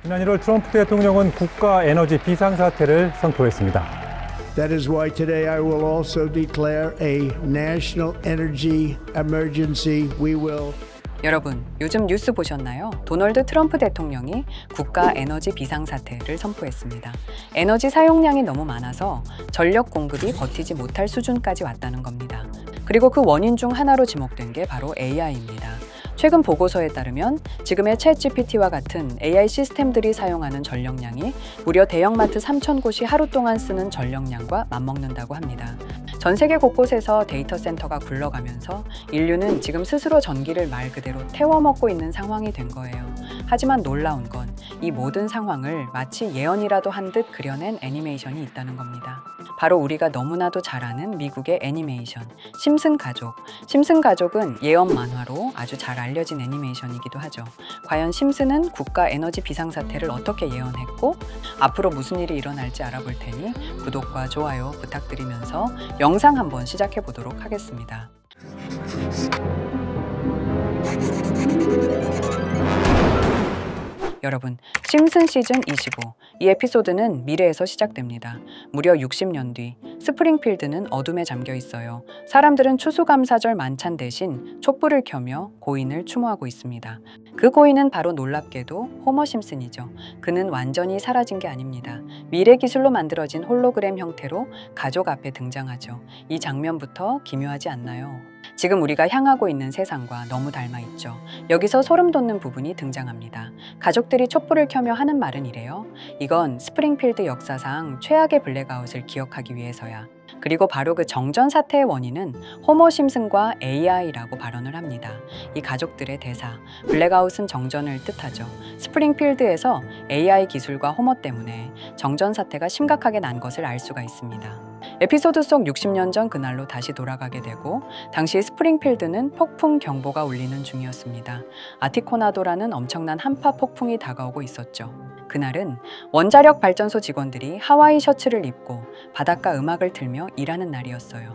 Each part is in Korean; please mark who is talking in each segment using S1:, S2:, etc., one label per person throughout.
S1: 지난 1월 트럼프 대통령은 국가 에너지 비상사태를 선포했습니다.
S2: That is why today I will also declare a national energy emergency. We will
S3: 여러분, 요즘 뉴스 보셨나요? 도널드 트럼프 대통령이 국가 에너지 비상사태를 선포했습니다. 에너지 사용량이 너무 많아서 전력 공급이 버티지 못할 수준까지 왔다는 겁니다. 그리고 그 원인 중 하나로 지목된 게 바로 AI입니다. 최근 보고서에 따르면 지금의 챗GPT와 같은 AI 시스템들이 사용하는 전력량이 무려 대형마트 3,000곳이 하루 동안 쓰는 전력량과 맞먹는다고 합니다. 전 세계 곳곳에서 데이터 센터가 굴러가면서 인류는 지금 스스로 전기를 말 그대로 태워먹고 있는 상황이 된 거예요. 하지만 놀라운 건 이 모든 상황을 마치 예언이라도 한 듯 그려낸 애니메이션이 있다는 겁니다. 바로 우리가 너무나도 잘 아는 미국의 애니메이션 심슨 가족. 심슨 가족은 예언 만화로 아주 잘 알려진 애니메이션이기도 하죠. 과연 심슨은 국가 에너지 비상사태를 어떻게 예언했고 앞으로 무슨 일이 일어날지 알아볼 테니 구독과 좋아요 부탁드리면서 영상 한번 시작해 보도록 하겠습니다. 여러분, 심슨 시즌 25. 이 에피소드는 미래에서 시작됩니다. 무려 60년 뒤, 스프링필드는 어둠에 잠겨 있어요. 사람들은 추수감사절 만찬 대신 촛불을 켜며 고인을 추모하고 있습니다. 그 고인은 바로 놀랍게도 호머 심슨이죠. 그는 완전히 사라진 게 아닙니다. 미래 기술로 만들어진 홀로그램 형태로 가족 앞에 등장하죠. 이 장면부터 기묘하지 않나요? 지금 우리가 향하고 있는 세상과 너무 닮아 있죠. 여기서 소름 돋는 부분이 등장합니다. 가족들이 촛불을 켜며 하는 말은 이래요. 이건 스프링필드 역사상 최악의 블랙아웃을 기억하기 위해서야. 그리고 바로 그 정전 사태의 원인은 호머 심슨과 AI라고 발언을 합니다. 이 가족들의 대사, 블랙아웃은 정전을 뜻하죠. 스프링필드에서 AI 기술과 호머 때문에 정전 사태가 심각하게 난 것을 알 수가 있습니다. 에피소드 속 60년 전 그날로 다시 돌아가게 되고 당시 스프링필드는 폭풍 경보가 울리는 중이었습니다. 아티코나도라는 엄청난 한파 폭풍이 다가오고 있었죠. 그날은 원자력 발전소 직원들이 하와이 셔츠를 입고 바닷가 음악을 틀며 일하는 날이었어요.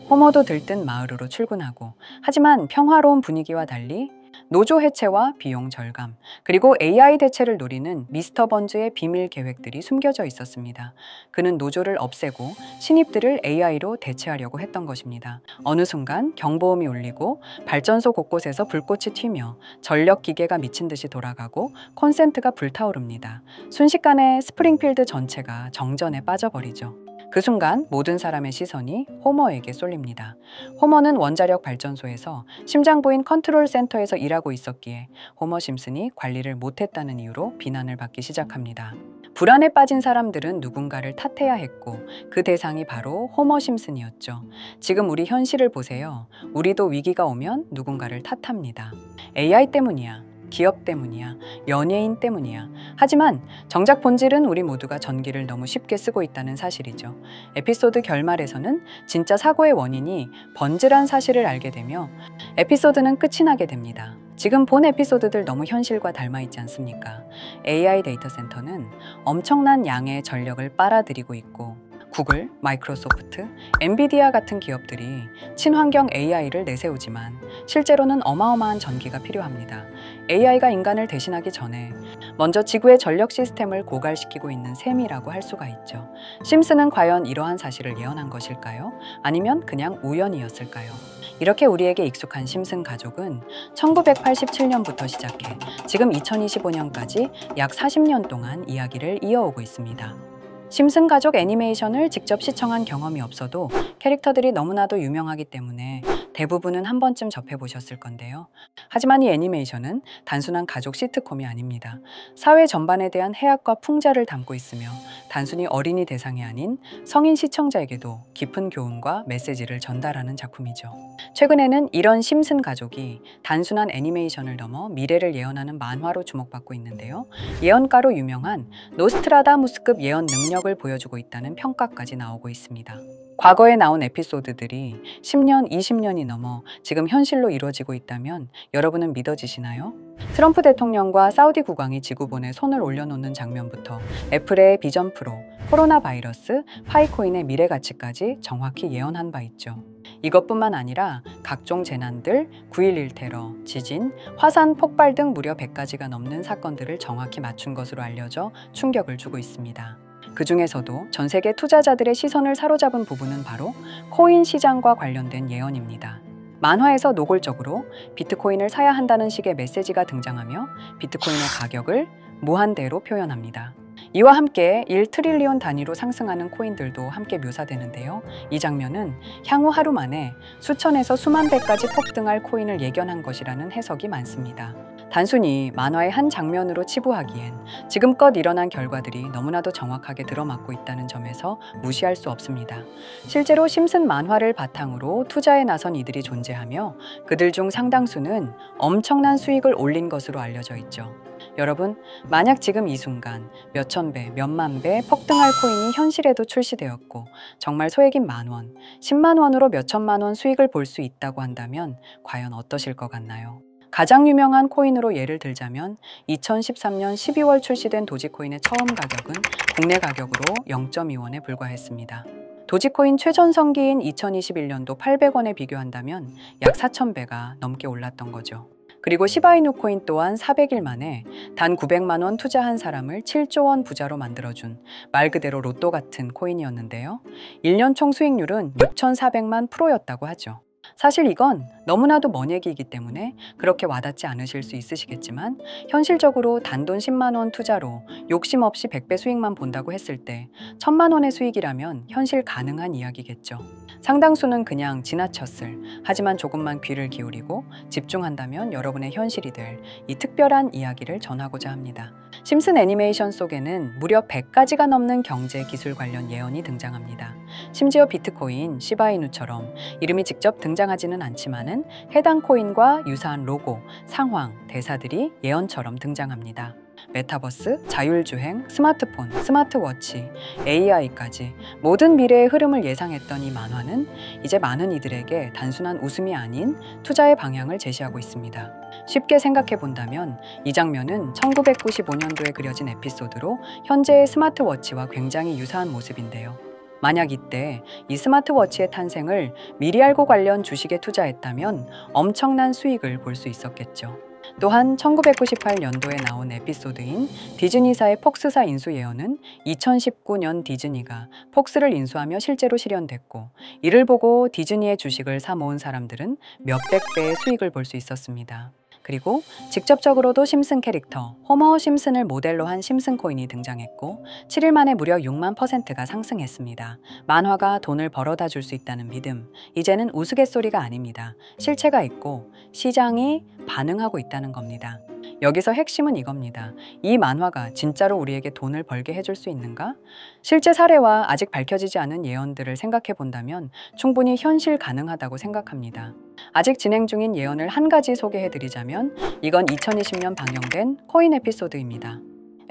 S3: 호머도 들뜬 마을으로 출근하고 하지만 평화로운 분위기와 달리 노조 해체와 비용 절감, 그리고 AI 대체를 노리는 미스터 번즈의 비밀 계획들이 숨겨져 있었습니다. 그는 노조를 없애고 신입들을 AI로 대체하려고 했던 것입니다. 어느 순간 경보음이 울리고 발전소 곳곳에서 불꽃이 튀며 전력 기계가 미친 듯이 돌아가고 콘센트가 불타오릅니다. 순식간에 스프링필드 전체가 정전에 빠져버리죠. 그 순간 모든 사람의 시선이 호머에게 쏠립니다. 호머는 원자력 발전소에서 심장부인 컨트롤 센터에서 일하고 있었기에 호머 심슨이 관리를 못했다는 이유로 비난을 받기 시작합니다. 불안에 빠진 사람들은 누군가를 탓해야 했고 그 대상이 바로 호머 심슨이었죠. 지금 우리 현실을 보세요. 우리도 위기가 오면 누군가를 탓합니다. AI 때문이야. 기업 때문이야, 연예인 때문이야. 하지만 정작 본질은 우리 모두가 전기를 너무 쉽게 쓰고 있다는 사실이죠. 에피소드 결말에서는 진짜 사고의 원인이 번즈란 사실을 알게 되며 에피소드는 끝이 나게 됩니다. 지금 본 에피소드들 너무 현실과 닮아 있지 않습니까? AI 데이터 센터는 엄청난 양의 전력을 빨아들이고 있고 구글, 마이크로소프트, 엔비디아 같은 기업들이 친환경 AI를 내세우지만 실제로는 어마어마한 전기가 필요합니다. AI가 인간을 대신하기 전에 먼저 지구의 전력 시스템을 고갈시키고 있는 셈이라고 할 수가 있죠. 심슨은 과연 이러한 사실을 예언한 것일까요? 아니면 그냥 우연이었을까요? 이렇게 우리에게 익숙한 심슨 가족은 1987년부터 시작해 지금 2025년까지 약 40년 동안 이야기를 이어오고 있습니다. 심슨 가족 애니메이션을 직접 시청한 경험이 없어도 캐릭터들이 너무나도 유명하기 때문에 대부분은 한 번쯤 접해보셨을 건데요. 하지만 이 애니메이션은 단순한 가족 시트콤이 아닙니다. 사회 전반에 대한 해악과 풍자를 담고 있으며 단순히 어린이 대상이 아닌 성인 시청자에게도 깊은 교훈과 메시지를 전달하는 작품이죠. 최근에는 이런 심슨 가족이 단순한 애니메이션을 넘어 미래를 예언하는 만화로 주목받고 있는데요. 예언가로 유명한 노스트라다무스급 예언 능력을 보여주고 있다는 평가까지 나오고 있습니다. 과거에 나온 에피소드들이 10년, 20년이 넘어 지금 현실로 이루어지고 있다면 여러분은 믿어지시나요? 트럼프 대통령과 사우디 국왕이 지구본에 손을 올려놓는 장면부터 애플의 비전 프로, 코로나 바이러스, 파이코인의 미래 가치까지 정확히 예언한 바 있죠. 이것뿐만 아니라 각종 재난들, 9.11 테러, 지진, 화산 폭발 등 무려 100가지가 넘는 사건들을 정확히 맞춘 것으로 알려져 충격을 주고 있습니다. 그 중에서도 전 세계 투자자들의 시선을 사로잡은 부분은 바로 코인 시장과 관련된 예언입니다. 만화에서 노골적으로 비트코인을 사야 한다는 식의 메시지가 등장하며 비트코인의 가격을 무한대로 표현합니다. 이와 함께 1트릴리온 단위로 상승하는 코인들도 함께 묘사되는데요. 이 장면은 향후 하루 만에 수천에서 수만 배까지 폭등할 코인을 예견한 것이라는 해석이 많습니다. 단순히 만화의 한 장면으로 치부하기엔 지금껏 일어난 결과들이 너무나도 정확하게 들어맞고 있다는 점에서 무시할 수 없습니다. 실제로 심슨 만화를 바탕으로 투자에 나선 이들이 존재하며 그들 중 상당수는 엄청난 수익을 올린 것으로 알려져 있죠. 여러분, 만약 지금 이 순간 몇천 배, 몇만 배 폭등할 코인이 현실에도 출시되었고 정말 소액인 만원, 10만 원으로 몇천만 원 수익을 볼 수 있다고 한다면 과연 어떠실 것 같나요? 가장 유명한 코인으로 예를 들자면 2013년 12월 출시된 도지코인의 처음 가격은 국내 가격으로 0.2원에 불과했습니다. 도지코인 최전성기인 2021년도 800원에 비교한다면 약 4,000배가 넘게 올랐던 거죠. 그리고 시바이누 코인 또한 400일 만에 단 900만 원 투자한 사람을 7조 원 부자로 만들어준 말 그대로 로또 같은 코인이었는데요. 1년 총 수익률은 6,400만 %였다고 하죠. 사실 이건 너무나도 먼 얘기이기 때문에 그렇게 와닿지 않으실 수 있으시겠지만 현실적으로 단돈 10만 원 투자로 욕심 없이 100배 수익만 본다고 했을 때 1,000만 원의 수익이라면 현실 가능한 이야기겠죠. 상당수는 그냥 지나쳤을, 하지만 조금만 귀를 기울이고 집중한다면 여러분의 현실이 될 이 특별한 이야기를 전하고자 합니다. 심슨 애니메이션 속에는 무려 100가지가 넘는 경제 기술 관련 예언이 등장합니다. 심지어 비트코인, 시바이누처럼 이름이 직접 등장하지는 않지만은 해당 코인과 유사한 로고, 상황, 대사들이 예언처럼 등장합니다. 메타버스, 자율주행, 스마트폰, 스마트워치, AI까지 모든 미래의 흐름을 예상했던 이 만화는 이제 많은 이들에게 단순한 웃음이 아닌 투자의 방향을 제시하고 있습니다. 쉽게 생각해 본다면 이 장면은 1995년도에 그려진 에피소드로 현재의 스마트워치와 굉장히 유사한 모습인데요. 만약 이때 이 스마트워치의 탄생을 미리 알고 관련 주식에 투자했다면 엄청난 수익을 볼 수 있었겠죠. 또한 1998년도에 나온 에피소드인 디즈니사의 폭스사 인수 예언은 2019년 디즈니가 폭스를 인수하며 실제로 실현됐고, 이를 보고 디즈니의 주식을 사 모은 사람들은 몇백 배의 수익을 볼 수 있었습니다. 그리고 직접적으로도 심슨 캐릭터 호머 심슨을 모델로 한 심슨 코인이 등장했고 7일 만에 무려 6만 %가 상승했습니다. 만화가 돈을 벌어다 줄 수 있다는 믿음, 이제는 우스갯소리가 아닙니다. 실체가 있고 시장이 반응하고 있다는 겁니다. 여기서 핵심은 이겁니다. 이 만화가 진짜로 우리에게 돈을 벌게 해줄 수 있는가? 실제 사례와 아직 밝혀지지 않은 예언들을 생각해 본다면 충분히 현실 가능하다고 생각합니다. 아직 진행 중인 예언을 한 가지 소개해드리자면 이건 2020년 방영된 코인 에피소드입니다.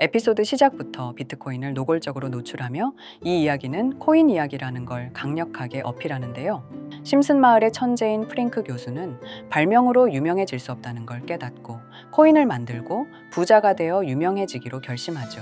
S3: 에피소드 시작부터 비트코인을 노골적으로 노출하며 이 이야기는 코인 이야기라는 걸 강력하게 어필하는데요. 심슨 마을의 천재인 프링크 교수는 발명으로 유명해질 수 없다는 걸 깨닫고 코인을 만들고 부자가 되어 유명해지기로 결심하죠.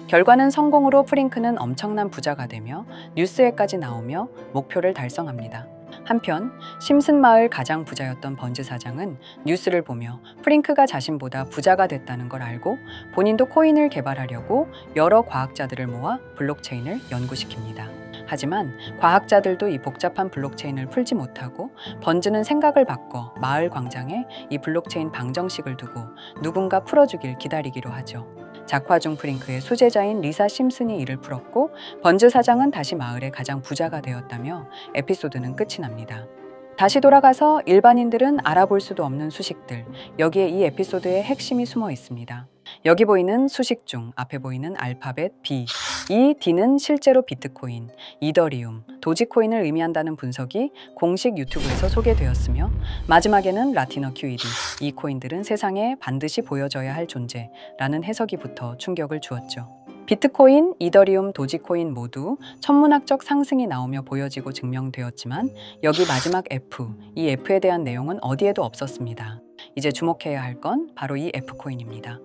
S3: 결과는 성공으로 프링크는 엄청난 부자가 되며 뉴스에까지 나오며 목표를 달성합니다. 한편 심슨 마을 가장 부자였던 번즈 사장은 뉴스를 보며 프링크가 자신보다 부자가 됐다는 걸 알고 본인도 코인을 개발하려고 여러 과학자들을 모아 블록체인을 연구시킵니다. 하지만 과학자들도 이 복잡한 블록체인을 풀지 못하고 번즈는 생각을 바꿔 마을 광장에 이 블록체인 방정식을 두고 누군가 풀어주길 기다리기로 하죠. 작화 중 프링크의 수제자인 리사 심슨이 이를 풀었고 번즈 사장은 다시 마을의 가장 부자가 되었다며 에피소드는 끝이 납니다. 다시 돌아가서 일반인들은 알아볼 수도 없는 수식들, 여기에 이 에피소드의 핵심이 숨어 있습니다. 여기 보이는 수식 중 앞에 보이는 알파벳 B, 이 D는 실제로 비트코인, 이더리움, 도지코인을 의미한다는 분석이 공식 유튜브에서 소개되었으며 마지막에는 라티너 QED, 이 코인들은 세상에 반드시 보여져야 할 존재라는 해석이 붙어 충격을 주었죠. 비트코인, 이더리움, 도지코인 모두 천문학적 상승이 나오며 보여지고 증명되었지만 여기 마지막 F, 이 F에 대한 내용은 어디에도 없었습니다. 이제 주목해야 할 건 바로 이 F코인입니다.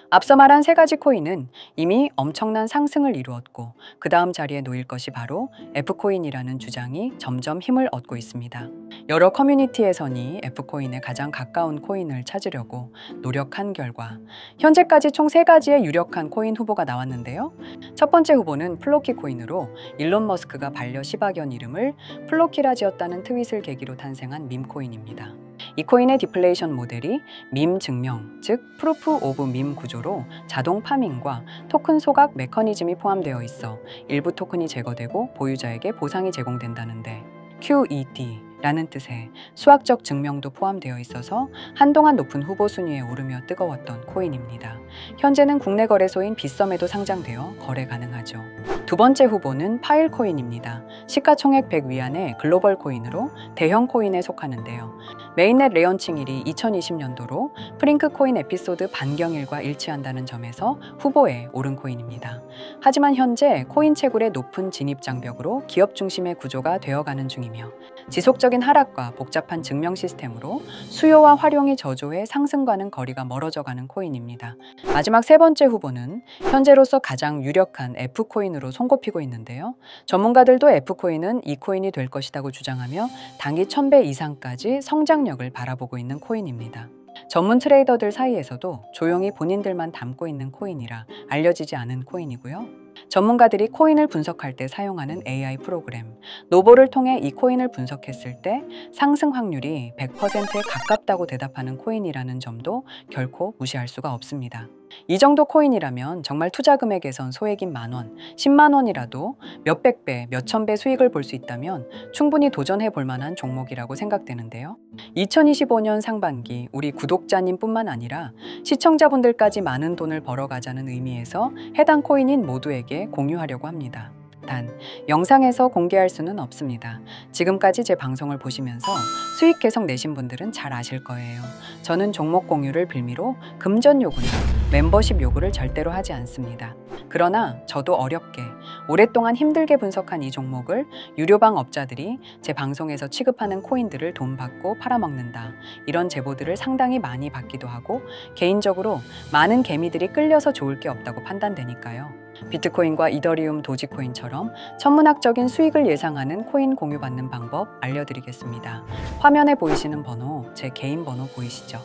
S3: 앞서 말한 세 가지 코인은 이미 엄청난 상승을 이루었고 그 다음 자리에 놓일 것이 바로 F코인이라는 주장이 점점 힘을 얻고 있습니다. 여러 커뮤니티에서는 F코인에 가장 가까운 코인을 찾으려고 노력한 결과 현재까지 총 3가지의 유력한 코인 후보가 나왔는데요. 첫 번째 후보는 플로키 코인으로 일론 머스크가 반려 시바견 이름을 플로키라 지었다는 트윗을 계기로 탄생한 밈코인입니다. 이 코인의 디플레이션 모델이 밈 증명, 즉 프루프 오브 밈 구조로 자동 파밍과 토큰 소각 메커니즘이 포함되어 있어 일부 토큰이 제거되고 보유자에게 보상이 제공된다는데 QED라는 뜻의 수학적 증명도 포함되어 있어서 한동안 높은 후보 순위에 오르며 뜨거웠던 코인입니다. 현재는 국내 거래소인 빗썸에도 상장되어 거래 가능하죠. 두 번째 후보는 파일코인입니다. 시가총액 100 위안의 글로벌 코인으로 대형 코인에 속하는데요. 메인넷 레언칭일이 2020년도로 프링크 코인 에피소드 반경일과 일치한다는 점에서 후보에 오른 코인입니다. 하지만 현재 코인 채굴의 높은 진입 장벽으로 기업 중심의 구조가 되어가는 중이며 지속적인 하락과 복잡한 증명 시스템으로 수요와 활용이 저조해 상승과는 거리가 멀어져가는 코인입니다. 마지막 세 번째 후보는 현재로서 가장 유력한 F코인으로 손꼽히고 있는데요. 전문가들도 F코인은 이 코인이 될 것이라고 주장하며 단기 1000배 이상까지 성장력을 바라보고 있는 코인입니다. 전문 트레이더들 사이에서도 조용히 본인들만 담고 있는 코인이라 알려지지 않은 코인이고요. 전문가들이 코인을 분석할 때 사용하는 AI 프로그램 노보를 통해 이 코인을 분석했을 때 상승 확률이 100%에 가깝다고 대답하는 코인이라는 점도 결코 무시할 수가 없습니다. 이 정도 코인이라면 정말 투자 금액에선 소액인 10,000원, 10만 원이라도 몇백 배, 몇천 배 수익을 볼 수 있다면 충분히 도전해 볼 만한 종목이라고 생각되는데요. 2025년 상반기 우리 구독자님 뿐만 아니라 시청자분들까지 많은 돈을 벌어가자는 의미에서 해당 코인인 모두에게 공유하려고 합니다. 단, 영상에서 공개할 수는 없습니다. 지금까지 제 방송을 보시면서 수익 계속 내신 분들은 잘 아실 거예요. 저는 종목 공유를 빌미로 금전 요구나 멤버십 요구를 절대로 하지 않습니다. 그러나 저도 어렵게 오랫동안 힘들게 분석한 이 종목을 유료방 업자들이 제 방송에서 취급하는 코인들을 돈 받고 팔아먹는다. 이런 제보들을 상당히 많이 받기도 하고 개인적으로 많은 개미들이 끌려서 좋을 게 없다고 판단되니까요. 비트코인과 이더리움, 도지코인처럼 천문학적인 수익을 예상하는 코인 공유받는 방법 알려드리겠습니다. 화면에 보이시는 번호, 제 개인 번호 보이시죠?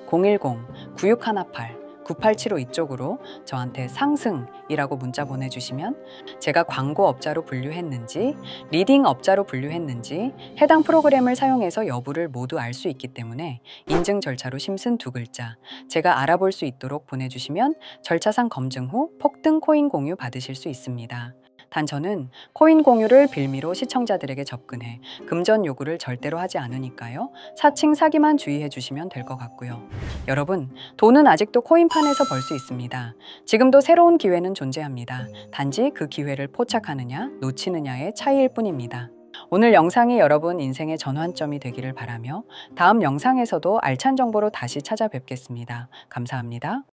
S3: 010-9618-9875 이쪽으로 저한테 상승이라고 문자 보내주시면 제가 광고 업자로 분류했는지, 리딩 업자로 분류했는지 해당 프로그램을 사용해서 여부를 모두 알 수 있기 때문에 인증 절차로 심슨 2글자 제가 알아볼 수 있도록 보내주시면 절차상 검증 후 폭등 코인 공유 받으실 수 있습니다. 단 저는 코인 공유를 빌미로 시청자들에게 접근해 금전 요구를 절대로 하지 않으니까요. 사칭 사기만 주의해 주시면 될 것 같고요. 여러분, 돈은 아직도 코인판에서 벌 수 있습니다. 지금도 새로운 기회는 존재합니다. 단지 그 기회를 포착하느냐, 놓치느냐의 차이일 뿐입니다. 오늘 영상이 여러분 인생의 전환점이 되기를 바라며 다음 영상에서도 알찬 정보로 다시 찾아뵙겠습니다. 감사합니다.